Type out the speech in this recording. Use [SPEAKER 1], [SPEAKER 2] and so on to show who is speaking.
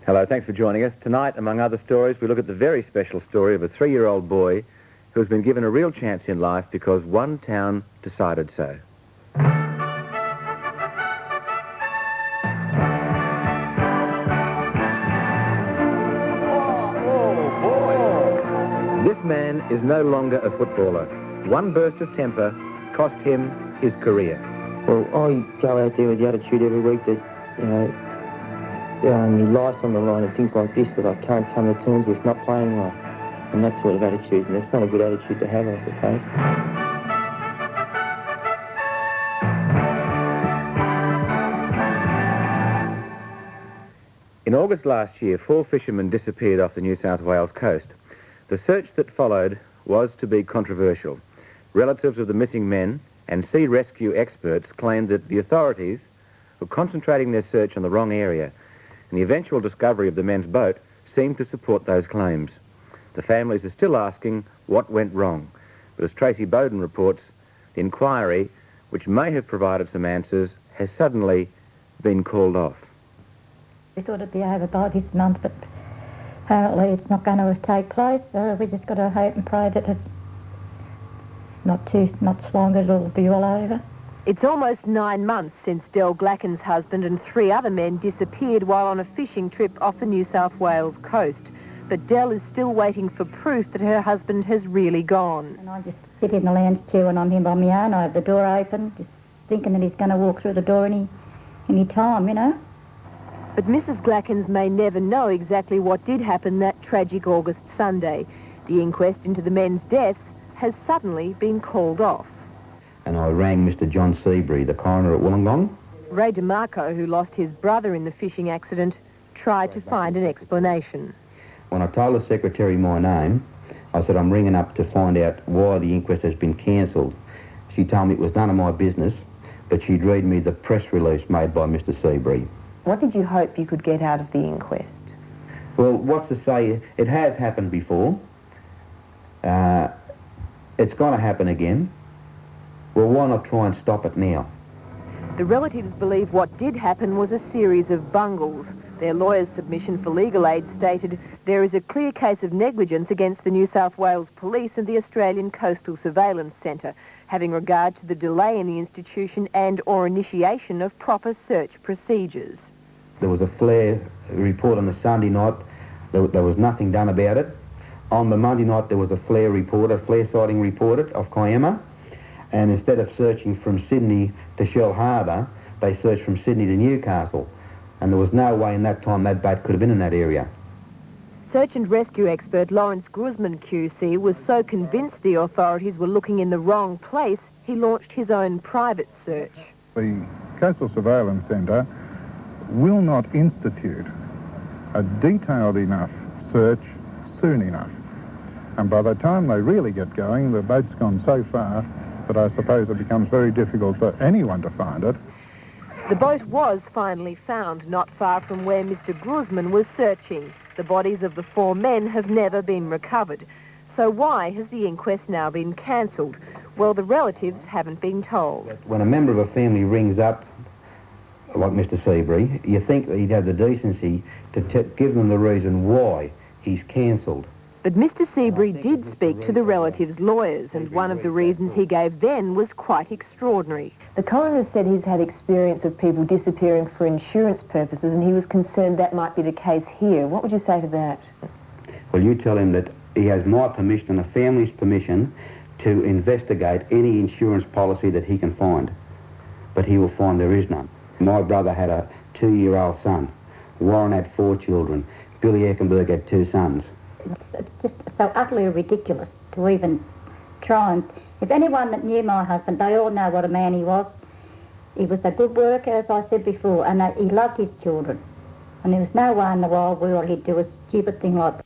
[SPEAKER 1] Hello, thanks for joining us. Tonight, among other stories, we look at the very special story of a 3-year-old boy who has been given a real chance in life because one town decided so. This man is no longer a footballer. One burst of temper cost him his career.
[SPEAKER 2] Well, I go out there with the attitude every week that, my life's on the line and things like this that I can't come to terms with not playing well. And that sort of attitude, and it's not a good attitude to have, I suppose.
[SPEAKER 1] In August last year, 4 fishermen disappeared off the New South Wales coast. The search that followed was to be controversial. Relatives of the missing men and sea rescue experts claimed that the authorities were concentrating their search on the wrong area, and the eventual discovery of the men's boat seemed to support those claims. The families are still asking what went wrong, but as Tracy Bowden reports, the inquiry, which may have provided some answers, has suddenly been called off.
[SPEAKER 3] We thought it'd be over by this month, but apparently it's not going to take place, so we just got to hope and pray that it's not too much longer, it'll be all over.
[SPEAKER 4] It's almost 9 months since Del Glacken's husband and 3 other men disappeared while on a fishing trip off the New South Wales coast. But Del is still waiting for proof that her husband has really gone.
[SPEAKER 3] And I just sit in the lounge chair when I'm here by my own. I have the door open, just thinking that he's going to walk through the door any time, you know.
[SPEAKER 4] But Mrs. Glackens may never know exactly what did happen that tragic August Sunday. The inquest into the men's deaths has suddenly been called off.
[SPEAKER 5] And I rang Mr. John Seabury, the coroner at Wollongong.
[SPEAKER 4] Ray DeMarco, who lost his brother in the fishing accident, tried to find an explanation.
[SPEAKER 5] When I told the secretary my name, I said I'm ringing up to find out why the inquest has been cancelled. She told me it was none of my business, but she'd read me the press release made by Mr. Seabury.
[SPEAKER 6] What did you hope you could get out of the inquest?
[SPEAKER 5] Well, what's to say, it has happened before. It's going to happen again. Well, why not try and stop it now?
[SPEAKER 4] The relatives believe what did happen was a series of bungles. Their lawyer's submission for legal aid stated there is a clear case of negligence against the New South Wales Police and the Australian Coastal Surveillance Centre, having regard to the delay in the institution and or initiation of proper search procedures.
[SPEAKER 5] There was a flare report on the Sunday night. There was nothing done about it. On the Monday night, there was a flare sighting reported off Kiama. And instead of searching from Sydney to Shell Harbour, they searched from Sydney to Newcastle. And there was no way in that time that boat could have been in that area.
[SPEAKER 4] Search and rescue expert Lawrence Gruzman QC was so convinced the authorities were looking in the wrong place, he launched his own private search.
[SPEAKER 7] The Coastal Surveillance Centre will not institute a detailed enough search soon enough. And by the time they really get going, the boat's gone so far that I suppose it becomes very difficult for anyone to find it.
[SPEAKER 4] The boat was finally found not far from where Mr. Gruzman was searching. The bodies of the 4 men have never been recovered. So why has the inquest now been cancelled? Well, the relatives haven't been told.
[SPEAKER 5] When a member of a family rings up, like Mr. Seabury, you think that he'd have the decency to give them the reason why he's cancelled.
[SPEAKER 4] But Mr. Seabury did speak to the relatives' lawyers, and one of the reasons he gave then was quite extraordinary.
[SPEAKER 6] The coroner said he's had experience of people disappearing for insurance purposes, and he was concerned that might be the case here. What would you say to that?
[SPEAKER 5] Well, you tell him that he has my permission and the family's permission to investigate any insurance policy that he can find. But he will find there is none. My brother had a 2-year-old son. Warren had 4 children. Billy Eckenberg had 2 sons.
[SPEAKER 3] It's just so utterly ridiculous to even try and... If anyone that knew my husband, they all know what a man he was. He was a good worker, as I said before, and he loved his children. And there was no way in the wide world he'd do a stupid thing like that.